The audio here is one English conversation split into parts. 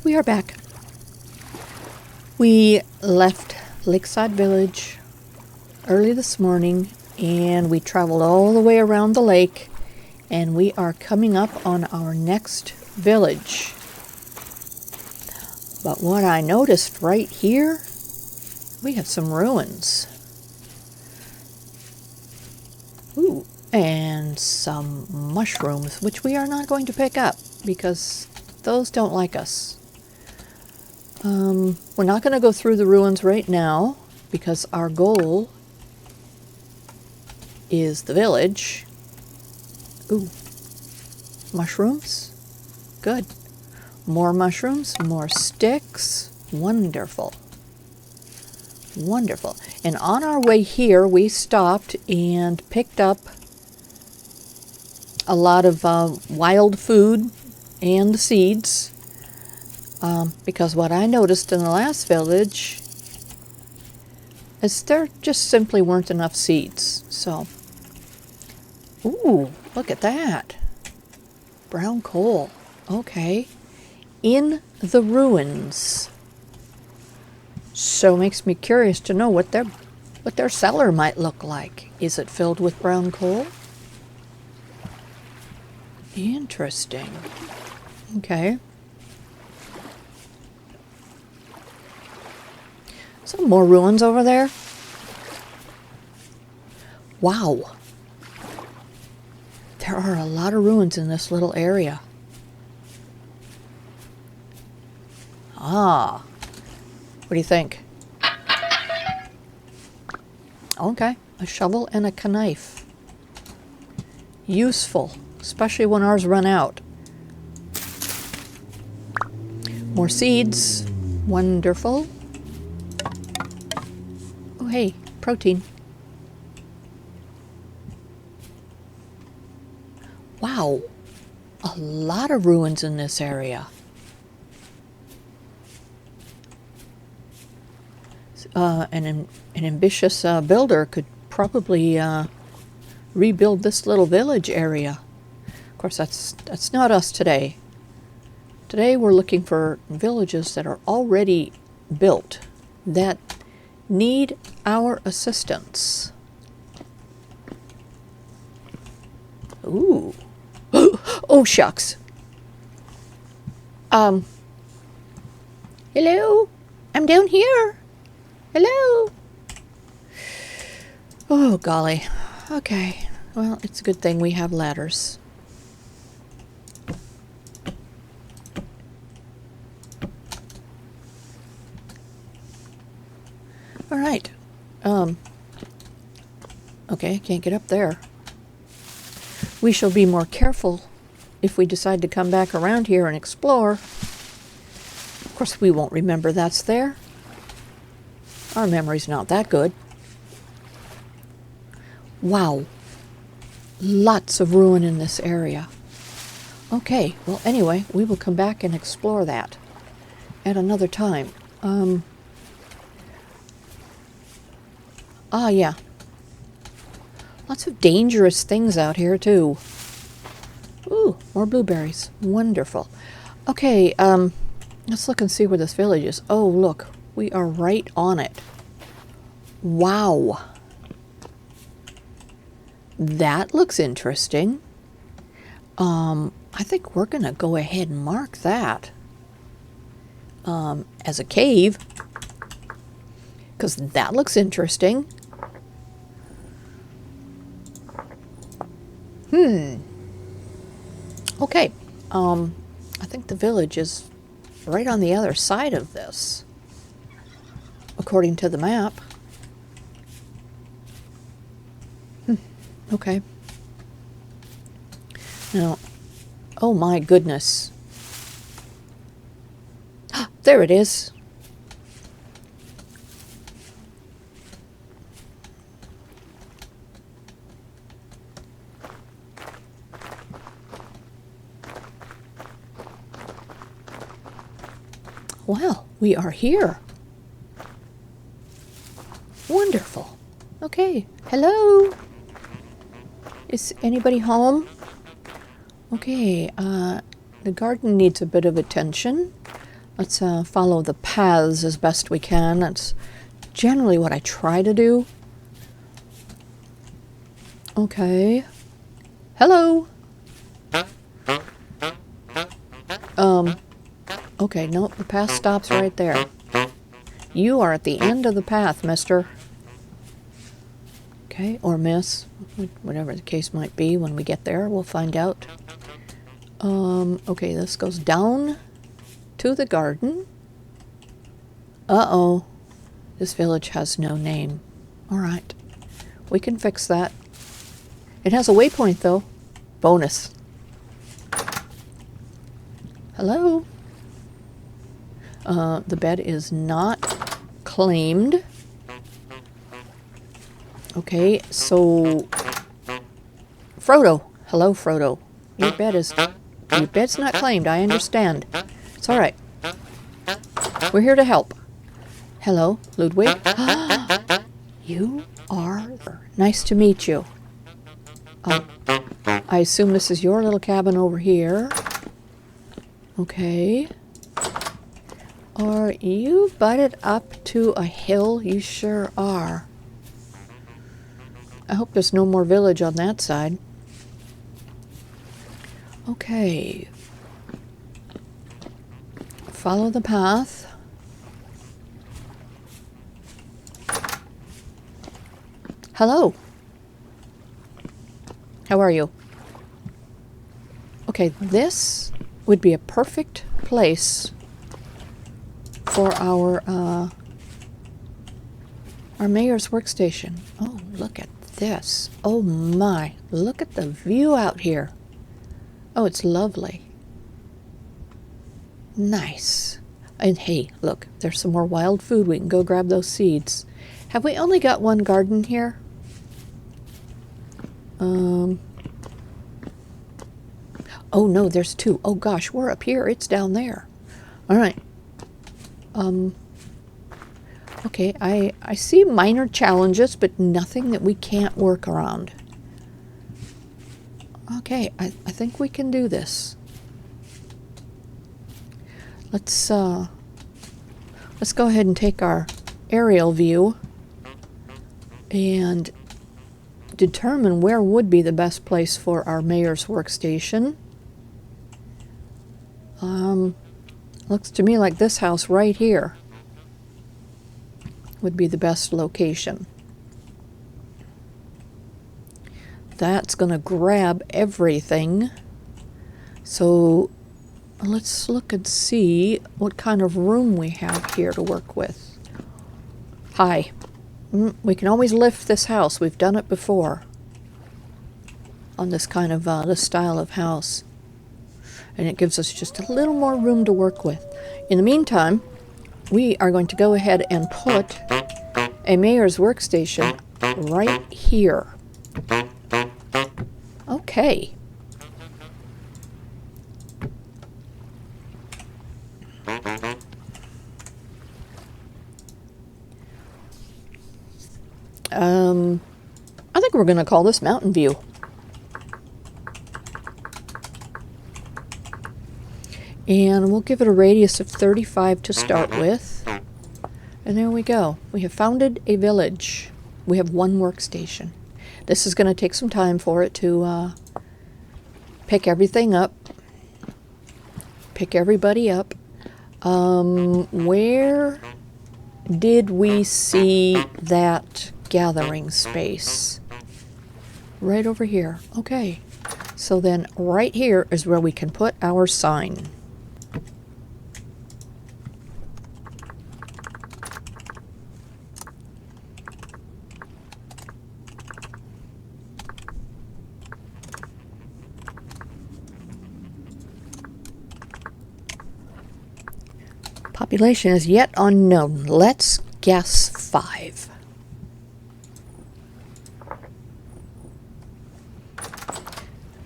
We are back. We left Lakeside Village early this morning and we traveled all the way around the lake and we are coming up on our next village. But what I noticed right here, we have some ruins. Ooh, and some mushrooms, which we are not going to pick up because those don't like us. We're not going to go through the ruins right now because our goal is the village. Ooh, mushrooms? Good. More mushrooms, more sticks. Wonderful. Wonderful. And on our way here, we stopped and picked up a lot of wild food and seeds. Because what I noticed in the last village is there just simply weren't enough seeds. So, ooh, look at that. Brown coal. Okay. In the ruins. So it makes me curious to know what their cellar might look like. Is it filled with brown coal? Interesting. Okay. Some more ruins over there. Wow. There are a lot of ruins in this little area. Ah. What do you think? Okay. A shovel and a knife. Useful. Especially when ours run out. More seeds. Wonderful. Oh, hey, protein. Wow, a lot of ruins in this area. An ambitious builder could probably rebuild this little village area. Of course, that's not us today. Today we're looking for villages that are already built, that need our assistance. Ooh. Oh, shucks. Hello? I'm down here. Hello? Oh, golly. Okay. Well, it's a good thing we have ladders. All right. Okay, can't get up there. We shall be more careful if we decide to come back around here and explore. Of course, we won't remember that's there. Our memory's not that good. Wow. Lots of ruin in this area. Okay, well, anyway, we will come back and explore that at another time. Yeah. Lots of dangerous things out here, too. Ooh, more blueberries. Wonderful. Okay, let's look and see where this village is. Oh, look. We are right on it. Wow. That looks interesting. I think we're going to go ahead and mark that as a cave. Because that looks interesting. Okay, I think the village is right on the other side of this, according to the map. Okay. Now, oh my goodness. There it is. Well, we are here. Wonderful. Okay. Hello? Is anybody home? Okay, the garden needs a bit of attention. Let's follow the paths as best we can. That's generally what I try to do. Okay. Hello. Okay, nope, the path stops right there. You are at the end of the path, mister. Okay, or miss. Whatever the case might be when we get there, we'll find out. Okay, this goes down to the garden. Uh-oh. This village has no name. Alright. We can fix that. It has a waypoint, though. Bonus. Hello? The bed is not claimed. Okay, so... Frodo. Hello, Frodo. Your bed's not claimed, I understand. It's alright. We're here to help. Hello, Ludwig. You are... Nice to meet you. I assume this is your little cabin over here. Okay. Are you butted up to a hill? You sure are. I hope there's no more village on that side. Okay. Follow the path. Hello. How are you? Okay, this would be a perfect place for our mayor's workstation. Oh, look at this. Oh my, look at the view out here. Oh, it's lovely. Nice. And hey, look, there's some more wild food. We can go grab those seeds. Have we only got one garden here? Oh no, there's two. Oh gosh, we're up here. It's down there. All right. Okay, I see minor challenges, but nothing that we can't work around. Okay, I think we can do this. Let's go ahead and take our aerial view and determine where would be the best place for our mayor's workstation. Looks to me like this house right here would be the best location. That's gonna grab everything. So let's look and see what kind of room we have here to work with. Hi. We can always lift this house. We've done it before on this kind of this style of house. And it gives us just a little more room to work with. In the meantime, we are going to go ahead and put a mayor's workstation right here. Okay. I think we're going to call this Mountain View. And we'll give it a radius of 35 to start with. And there we go. We have founded a village. We have one workstation. This is going to take some time for it to pick everything up. Pick everybody up. Where did we see that gathering space? Right over here. Okay. So then right here is where we can put our sign. Population is yet unknown. Let's guess 5.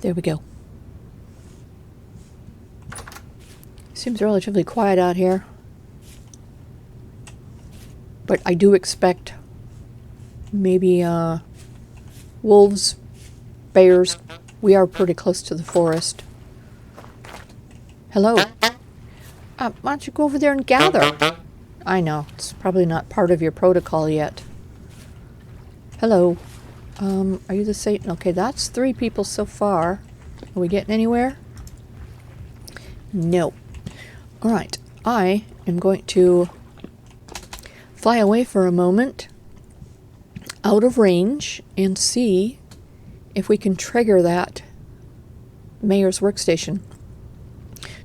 There we go. Seems relatively quiet out here. But I do expect maybe wolves, bears. We are pretty close to the forest. Hello. Why don't you go over there and gather? I know, it's probably not part of your protocol yet. Hello. Are you the same? Okay, that's 3 people so far. Are we getting anywhere? No. Alright, I am going to fly away for a moment, out of range, and see if we can trigger that mayor's workstation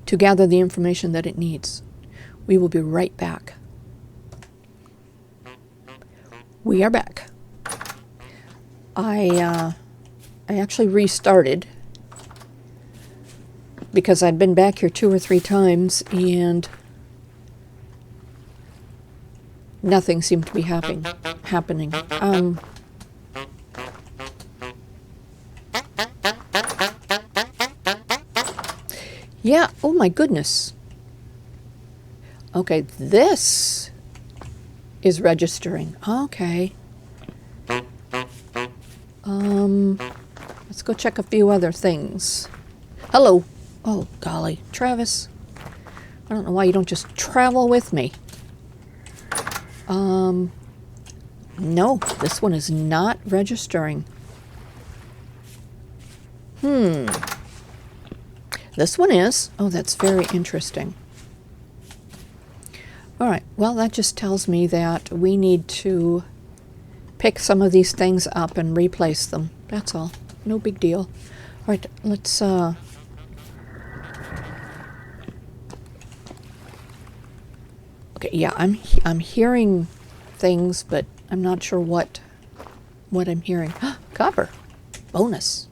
to gather the information that it needs. We will be right back. We are back. I actually restarted because I'd been back here 2 or 3 times and nothing seemed to be happening. Yeah, oh my goodness. Okay, this is registering. Okay. Let's go check a few other things. Hello. Oh, golly. Travis. I don't know why you don't just travel with me. No, this one is not registering. This one is. Oh, that's very interesting. All right, well, that just tells me that we need to pick some of these things up and replace them. That's all. No big deal. All right, let's okay, yeah, I'm hearing things, but I'm not sure what I'm hearing. Copper. Bonus.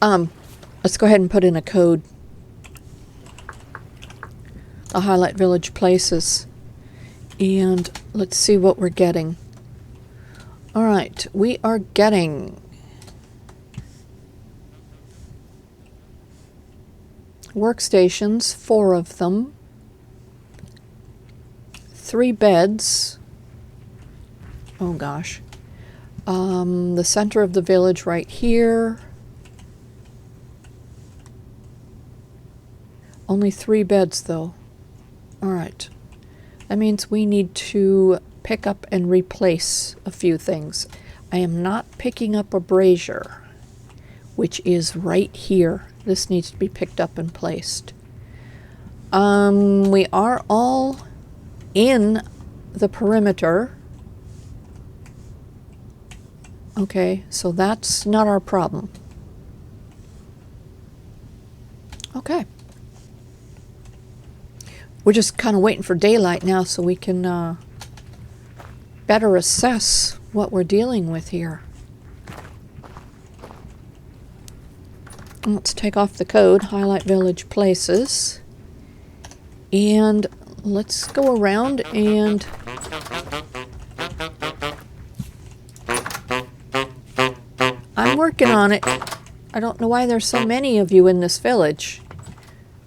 Let's go ahead and put in a code. I'll highlight village places. And let's see what we're getting. All right, we are getting workstations, 4 of them, 3 beds. Oh gosh. The center of the village right here. Only 3 beds though. All right. That means we need to pick up and replace a few things. I am not picking up a brazier, which is right here. This needs to be picked up and placed. We are all in the perimeter. Okay, so that's not our problem. Okay. We're just kind of waiting for daylight now so we can better assess what we're dealing with here. Let's take off the code, highlight village places, and let's go around and I'm working on it. I don't know why there's so many of you in this village.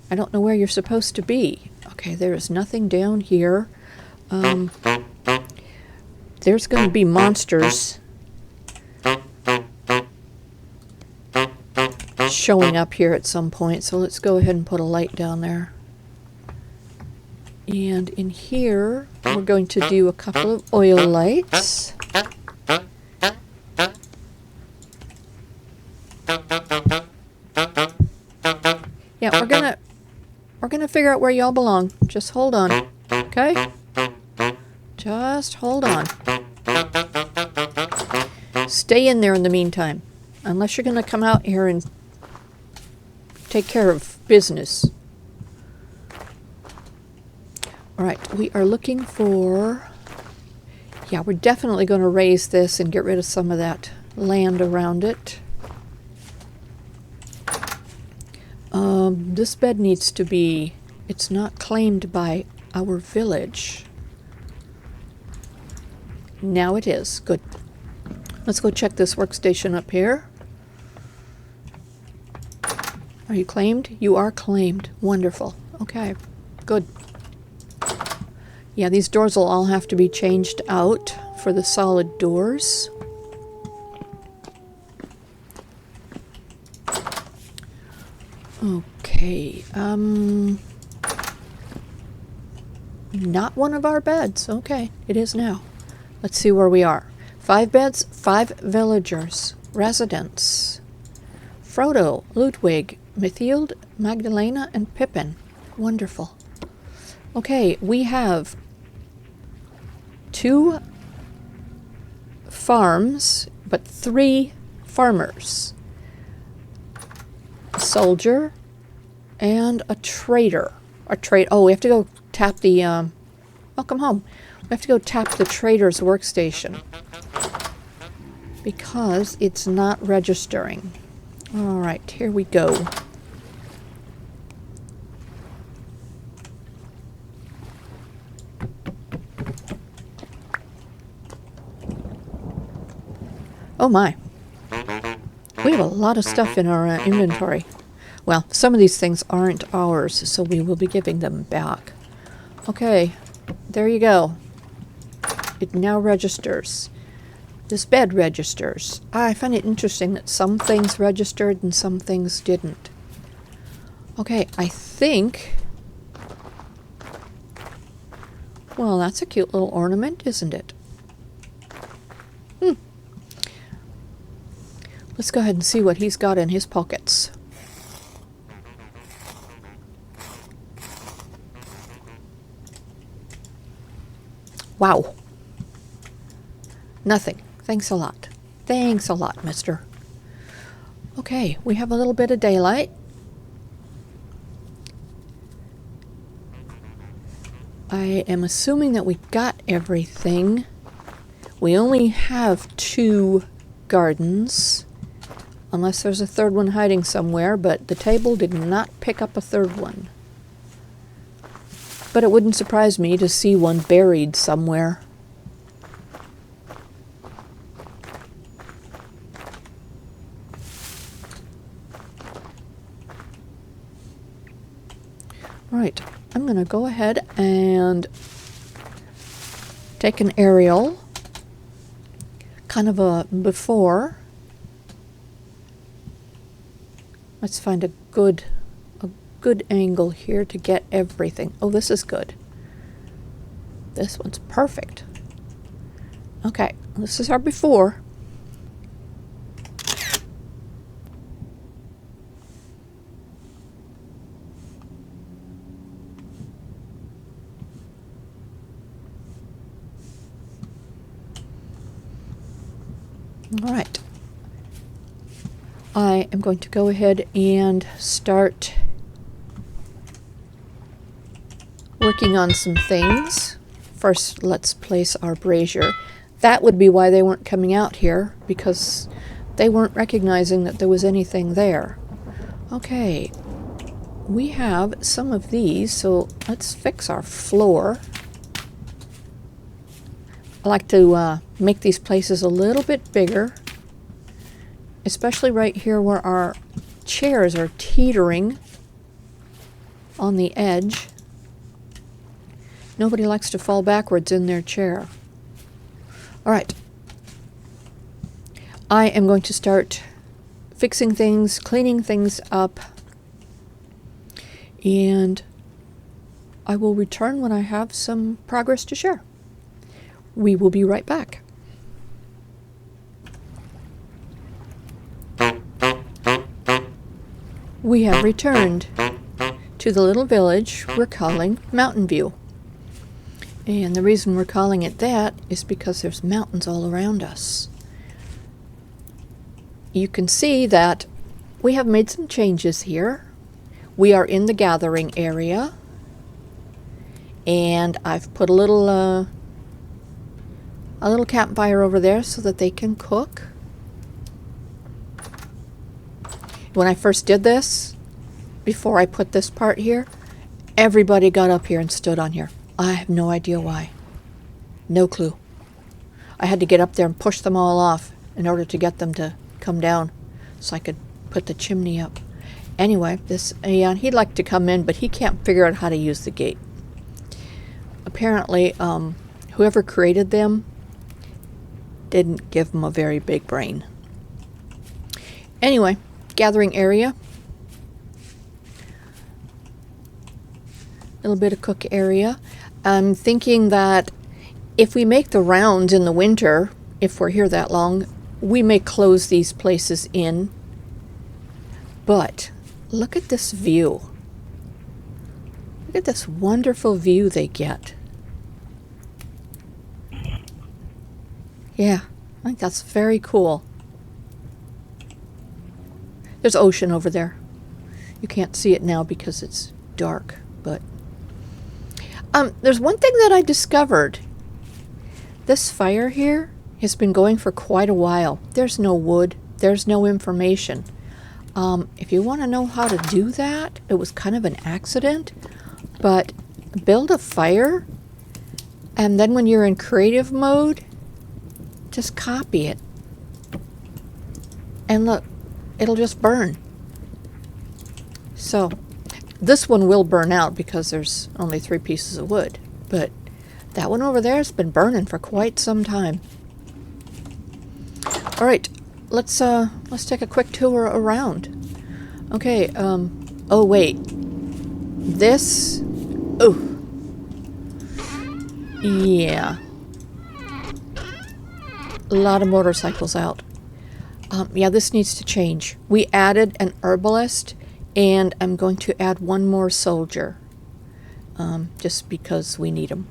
I don't know where you're supposed to be. Okay, there is nothing down here. There's going to be monsters showing up here at some point, so let's go ahead and put a light down there. And in here, we're going to do a couple of oil lights. Yeah, we're gonna figure out where y'all belong. Just hold on, okay? Just hold on. Stay in there in the meantime, unless you're gonna come out here and take care of business. All right, we are looking for. Yeah, we're definitely going to raise this and get rid of some of that land around it. This bed needs to be, it's not claimed by our village. Now it is. Good. Let's go check this workstation up here. Are you claimed? You are claimed. Wonderful. Okay. Good. Yeah, these doors will all have to be changed out for the solid doors. Okay, Not one of our beds. Okay, it is now. Let's see where we are. 5 beds, 5 villagers, residents. Frodo, Ludwig, Mithild, Magdalena, and Pippin. Wonderful. Okay, we have 2 farms, but 3 farmers. A soldier and a trader. Oh, we have to go tap the, welcome home. We have to go tap the trader's workstation because it's not registering. All right, here we go. Oh my. We have a lot of stuff in our inventory. Well, some of these things aren't ours, so we will be giving them back. Okay, there you go. It now registers. This bed registers. I find it interesting that some things registered and some things didn't. Okay, I think... Well, that's a cute little ornament, isn't it? Let's go ahead and see what he's got in his pockets. Wow. Nothing. Thanks a lot. Thanks a lot, mister. Okay, we have a little bit of daylight. I am assuming that we got everything. We only have 2 gardens, unless there's a 3rd one hiding somewhere, but the table did not pick up a 3rd one. But it wouldn't surprise me to see one buried somewhere. Right, I'm going to go ahead and take an aerial, kind of a before. Let's find a good angle here to get everything. Oh, this is good. This one's perfect. Okay, this is our before. All right. I am going to go ahead and start working on some things. First, let's place our brazier. That would be why they weren't coming out here, because they weren't recognizing that there was anything there. Okay, we have some of these, so let's fix our floor. I like to make these places a little bit bigger, especially right here where our chairs are teetering on the edge. Nobody likes to fall backwards in their chair. All right. I am going to start fixing things, cleaning things up, and I will return when I have some progress to share. We will be right back. We have returned to the little village we're calling Mountain View. And the reason we're calling it that is because there's mountains all around us. You can see that we have made some changes here. We are in the gathering area, and I've put a little campfire over there so that they can cook. When I first did this, before I put this part here, everybody got up here and stood on here. I have no idea why. No clue. I had to get up there and push them all off in order to get them to come down so I could put the chimney up. Anyway, this Aeon, he'd like to come in, but he can't figure out how to use the gate. Apparently, whoever created them didn't give him a very big brain. Anyway, gathering area. little bit of cook area. I'm thinking that if we make the rounds in the winter, if we're here that long, we may close these places in. But look at this view. Look at this wonderful view they get. Yeah, I think that's very cool. There's ocean over there. You can't see it now because it's dark, but there's one thing that I discovered. This fire here has been going for quite a while. There's no wood. There's no information. If you want to know how to do that, it was kind of an accident, but build a fire, and then when you're in creative mode, just copy it. And look, it'll just burn. So this one will burn out because there's only 3 pieces of wood, but that one over there has been burning for quite some time. All right, let's take a quick tour around. Okay, oh wait, this, oh, yeah, a lot of motorcycles out. Yeah, this needs to change. We added an herbalist, and I'm going to add one more soldier, just because we need him.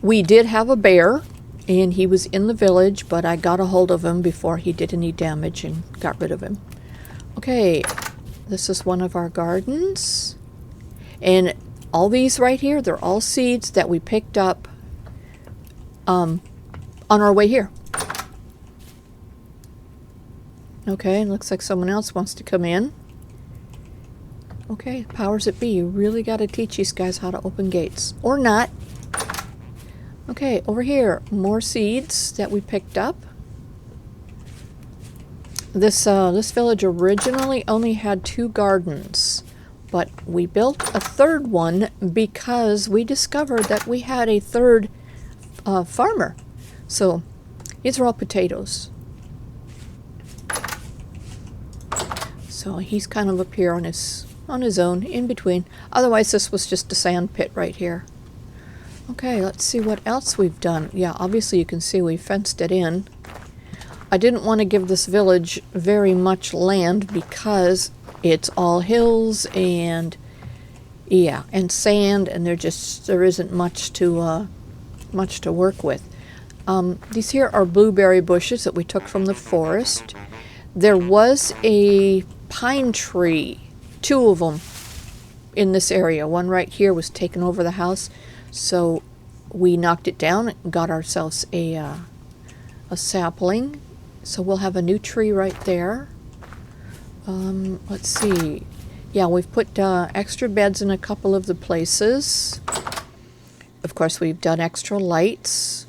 We did have a bear, and he was in the village, but I got a hold of him before he did any damage and got rid of him. Okay, this is one of our gardens. And all these right here, they're all seeds that we picked up on our way here. Okay, looks like someone else wants to come in. Okay, powers that be, you really got to teach these guys how to open gates. Or not. Okay, over here, more seeds that we picked up. This village originally only had 2 gardens, but we built a 3rd one because we discovered that we had a 3rd farmer. So these are all potatoes. So he's kind of up here on his own, in between. Otherwise, this was just a sand pit right here. Okay, let's see what else we've done. Yeah, obviously you can see we fenced it in. I didn't want to give this village very much land because it's all hills and, yeah, and sand, and there isn't much to work with. These here are blueberry bushes that we took from the forest. There was a pine tree, 2 of them in this area. One right here was taken over the house. So we knocked it down and got ourselves a sapling. So we'll have a new tree right there. Let's see. Yeah, we've put extra beds in a couple of the places. Of course, we've done extra lights.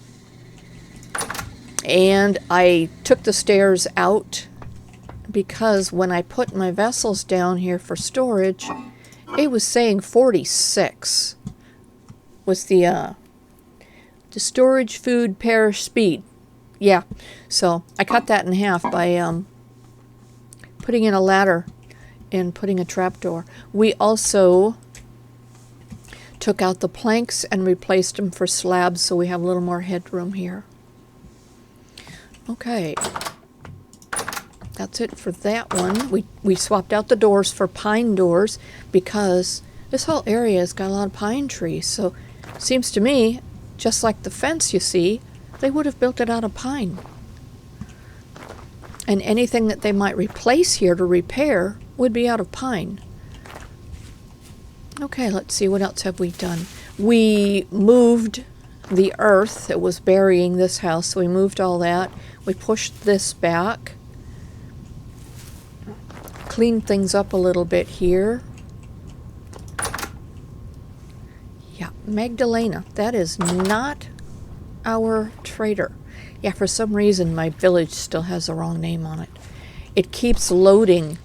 And I took the stairs out because when I put my vessels down here for storage, it was saying 46. Was the storage food parish speed. Yeah, so I cut that in half by putting in a ladder and putting a trapdoor. We also took out the planks and replaced them for slabs, so we have a little more headroom here. Okay, that's it for that one. We swapped out the doors for pine doors because this whole area has got a lot of pine trees, so seems to me, just like the fence you see, they would have built it out of pine. And anything that they might replace here to repair would be out of pine. Okay, let's see, what else have we done? We moved the earth that was burying this house, so we moved all that. We pushed this back. Cleaned things up a little bit here. Yeah, Magdalena, that is not our trader. Yeah, for some reason my village still has the wrong name on it. It keeps loading.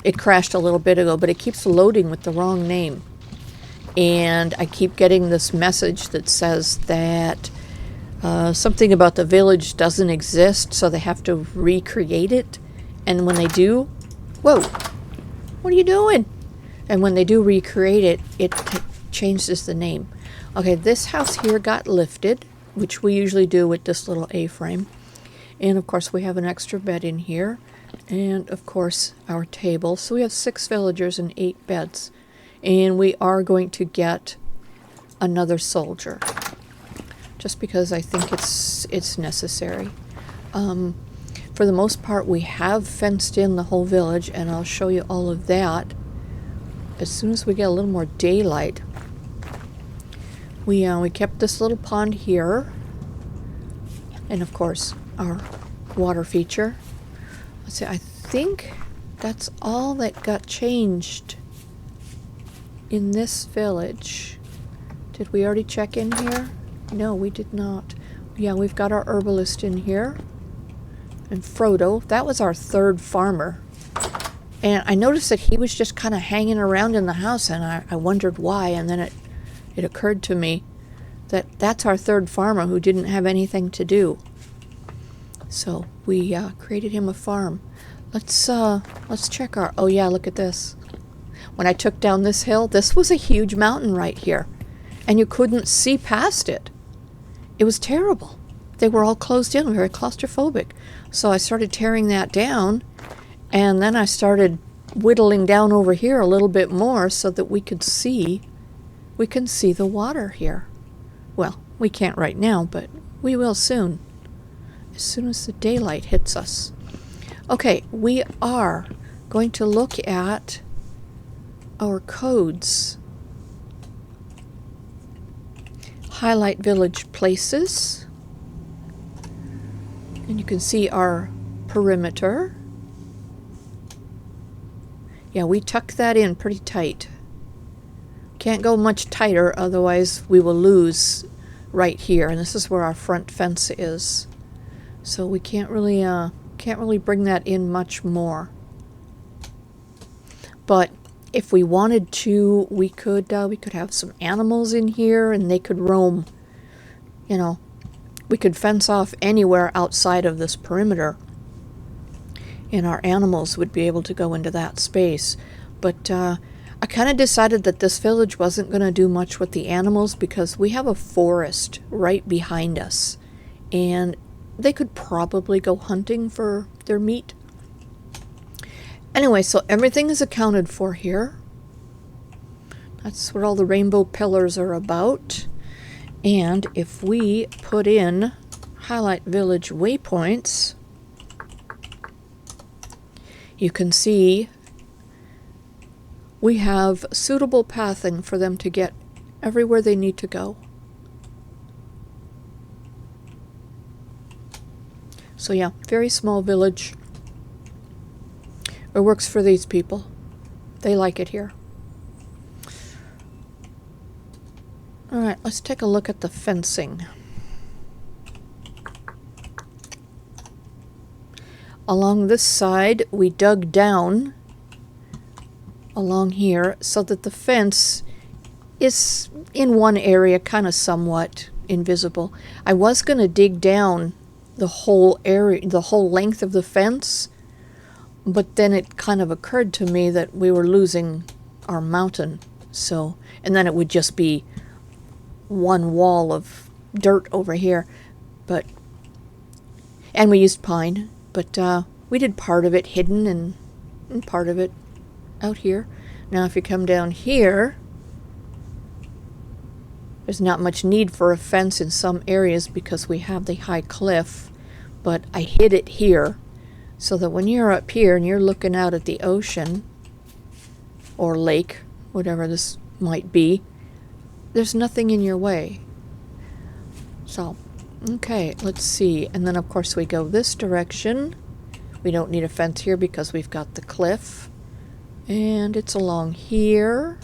It crashed a little bit ago, but it keeps loading with the wrong name. And I keep getting this message that says that something about the village doesn't exist, so they have to recreate it. And when they do, whoa, what are you doing? And when they do recreate it, changed is the name. Okay, this house here got lifted, which we usually do with this little A-frame. And of course we have an extra bed in here. And of course our table. So we have 6 villagers and 8 beds. And we are going to get another soldier. Just because I think it's necessary. For the most part we have fenced in the whole village, and I'll show you all of that as soon as we get a little more daylight. We kept this little pond here, and of course our water feature. Let's see, I think that's all that got changed in this village. Did we already check in here? No, we did not. Yeah, we've got our herbalist in here. And Frodo, that was our 3rd farmer. And I noticed that he was just kind of hanging around in the house, and I wondered why, and then it occurred to me that that's our 3rd farmer who didn't have anything to do. So we created him a farm. Let's check our, oh yeah, look at this. When I took down this hill, this was a huge mountain right here, and you couldn't see past it. It was terrible. They were all closed in, very claustrophobic. So I started tearing that down, and then I started whittling down over here a little bit more so that we can see the water here. Well, we can't right now, but we will soon, as soon as the daylight hits us. Okay, we are going to look at our codes. Highlight village places. And you can see our perimeter. Yeah, we tuck that in pretty tight. Can't go much tighter, otherwise we will lose right here. And this is where our front fence is. So we can't really bring that in much more. But if we wanted to, we could have some animals in here, and they could roam. You know, we could fence off anywhere outside of this perimeter, and our animals would be able to go into that space. But I kind of decided that this village wasn't going to do much with the animals because we have a forest right behind us, and they could probably go hunting for their meat. Anyway, so everything is accounted for here. That's what all the rainbow pillars are about. And if we put in highlight village waypoints, you can see we have suitable pathing for them to get everywhere they need to go. So yeah, very small village. It works for these people. They like it here. Alright, let's take a look at the fencing. Along this side, we dug down along here so that the fence is in one area kind of somewhat invisible. I was going to dig down the whole area, the whole length of the fence, but then it kind of occurred to me that we were losing our mountain. So, and then it would just be one wall of dirt over here. But, and we used pine, but we did part of it hidden and part of it out here. Now if you come down here, there's not much need for a fence in some areas because we have the high cliff, but I hid it here so that when you're up here and you're looking out at the ocean or lake, whatever this might be, there's nothing in your way. So, okay, let's see. And then of course we go this direction. We don't need a fence here because we've got the cliff. And it's along here.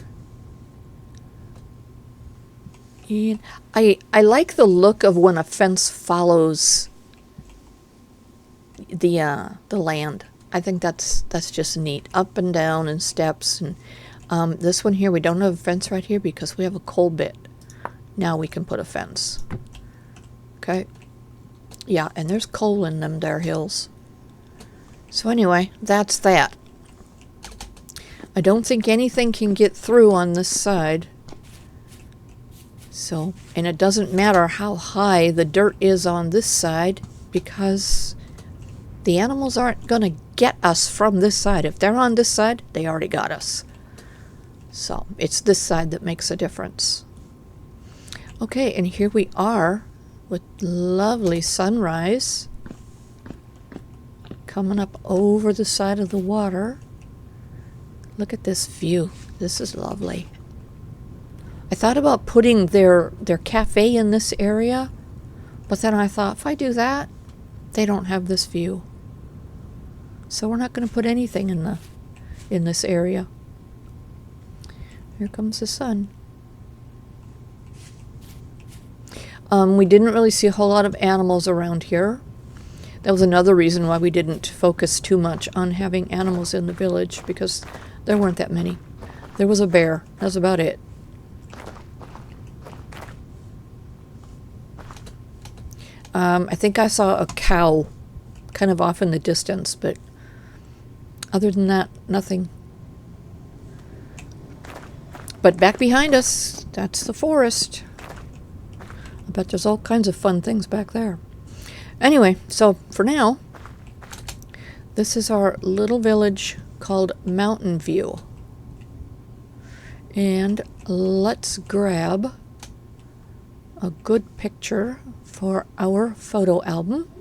And I like the look of when a fence follows the land. I think that's just neat. Up and down and steps. And this one here, we don't have a fence right here because we have a coal bit. Now we can put a fence. Okay. Yeah, and there's coal in them there hills. So anyway, that's that. I don't think anything can get through on this side. So, and it doesn't matter how high the dirt is on this side, because the animals aren't going to get us from this side. If they're on this side, they already got us. So it's this side that makes a difference. Okay, and here we are with lovely sunrise coming up over the side of the water. Look at this view. This is lovely. I thought about putting their cafe in this area, but then I thought, if I do that, they don't have this view. So we're not going to put anything in this area. Here comes the sun. We didn't really see a whole lot of animals around here. That was another reason why we didn't focus too much on having animals in the village, because there weren't that many. There was a bear. That's about it. I think I saw a cow kind of off in the distance, but other than that, nothing. But back behind us, that's the forest. I bet there's all kinds of fun things back there. Anyway, so for now, this is our little village called Mountain View. And let's grab a good picture for our photo album.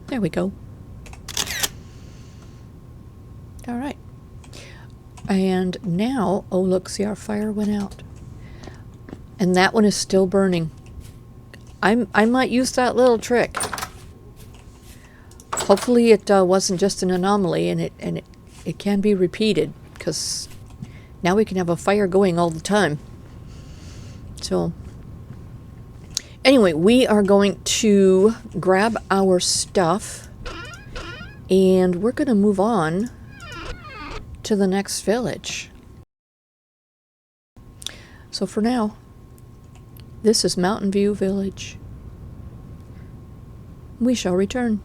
There we go. All right. And now, oh look, see, our fire went out. And that one is still burning. I might use that little trick. Hopefully it wasn't just an anomaly, and it can be repeated, because now we can have a fire going all the time. So anyway, we are going to grab our stuff, and we're going to move on to the next village. So for now, this is Mountain View Village. We shall return.